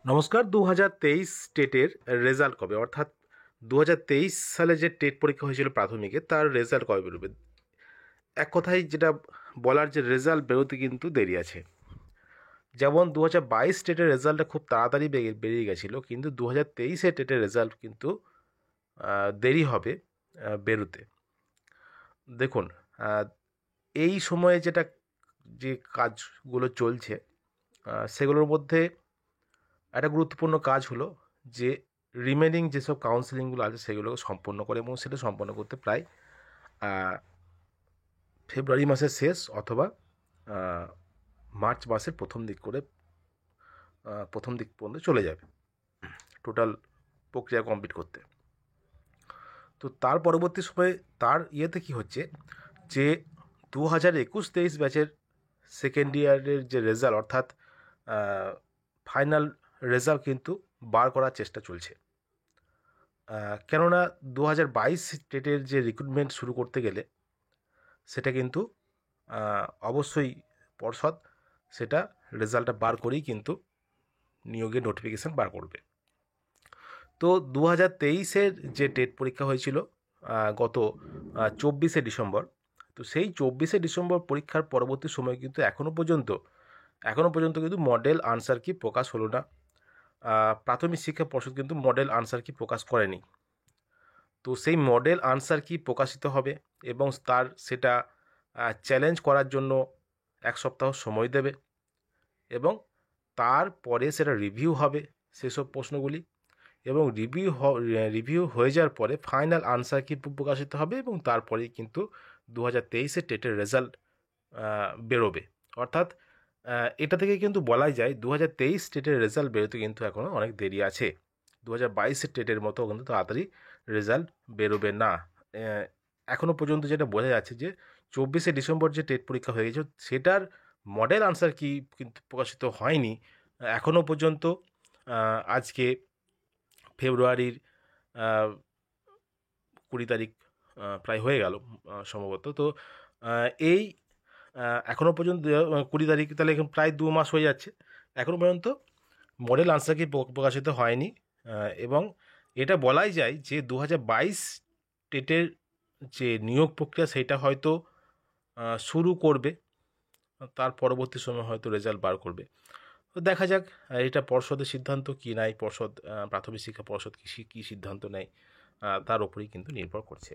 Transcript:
নমস্কার। 2023 টেটের রেজাল্ট কবে, অর্থাৎ 2023 সালে যে টেট পরীক্ষা হয়েছিল প্রাথমিকে, তার রেজাল্ট কবে বেরোবে? এক কথায় যেটা বলার, যে রেজাল্ট বেরোতে কিন্তু দেরি আছে। যেমন 2022 টেটের রেজাল্টটা খুব তাড়াতাড়ি বেরিয়ে গেছিলো, কিন্তু 2023 টেটের রেজাল্ট কিন্তু দেরি হবে বেরোতে। দেখুন, এই সময়ে যে কাজগুলো চলছে, সেগুলোর মধ্যে একটা গুরুত্বপূর্ণ কাজ হলো যে রিমেনিং যেসব কাউন্সেলিংগুলো আছে সেগুলোকে সম্পন্ন করে, এবং সেটা সম্পন্ন করতে প্রায় ফেব্রুয়ারি মাসের শেষ অথবা মার্চ মাসের প্রথম দিক পর্যন্ত চলে যাবে টোটাল প্রক্রিয়া কমপ্লিট করতে। তো তার পরবর্তী সময়ে তার ইয়েতে কী হচ্ছে, যে 2021-23 ব্যাচের সেকেন্ড ইয়ারের যে রেজাল্ট, অর্থাৎ ফাইনাল রেজাল্ট কিন্তু বার করার চেষ্টা চলছে। কেননা 2022 টেটের যে রিক্রুটমেন্ট শুরু করতে গেলে সেটা কিন্তু অবশ্যই পর্ষদ সেটা রেজাল্টটা বার করেই কিন্তু নিয়োগের নোটিফিকেশান বার করবে। তো 2023-এর যে টেট পরীক্ষা হয়েছিল গত 24শে ডিসেম্বর, তো সেই 24শে ডিসেম্বর পরীক্ষার পরবর্তী সময় কিন্তু এখনও পর্যন্ত কিন্তু মডেল আনসার কি প্রকাশ হলো না। প্রাথমিক শিক্ষা পর্ষদ কিন্তু মডেল আনসার কি প্রকাশ করেনি। তো সেই মডেল আনসার কি প্রকাশিত হবে এবং সেটা চ্যালেঞ্জ করার জন্য 1 সপ্তাহ সময় দেবে, এবং তারপরে সেটা রিভিউ হবে সেসব প্রশ্নগুলি, এবং রিভিউ হয়ে যাওয়ার পরে ফাইনাল আনসার কি প্রকাশিত হবে, এবং তারপরেই কিন্তু 2023-এর টেটের রেজাল্ট বেরোবে। অর্থাৎ এটা থেকে কিন্তু বলাই যায় 2023 টেটের রেজাল্ট বেরোতে কিন্তু এখনও অনেক দেরি আছে। 2022-এর টেটের মতো কিন্তু তাড়াতাড়ি রেজাল্ট বেরোবে না। এখনও পর্যন্ত যেটা বোঝা যাচ্ছে যে 24শে ডিসেম্বর যে টেট পরীক্ষা হয়ে গেছে সেটার মডেল আনসার কি কিন্তু প্রকাশিত হয়নি এখনও পর্যন্ত। আজকে ফেব্রুয়ারির 20 তারিখ প্রায় হয়ে গেল সম্ভবত। তো এই এখনও পর্যন্ত 20 তারিখ, তাহলে এখন প্রায় 2 মাস হয়ে যাচ্ছে, এখনও পর্যন্ত মডেল আনসার কি প্রকাশিত হয়নি। এবং এটা বলাই যায় যে 2022 টেটের যে নিয়োগ প্রক্রিয়া সেটা হয়তো শুরু করবে, তার পরবর্তী সময় হয়তো রেজাল্ট বার করবে। তো দেখা যাক এটা পর্ষদের সিদ্ধান্ত কি নাই, প্রাথমিক শিক্ষা পর্ষদ কী সিদ্ধান্ত নেয়, তার উপরেই কিন্তু নির্ভর করছে।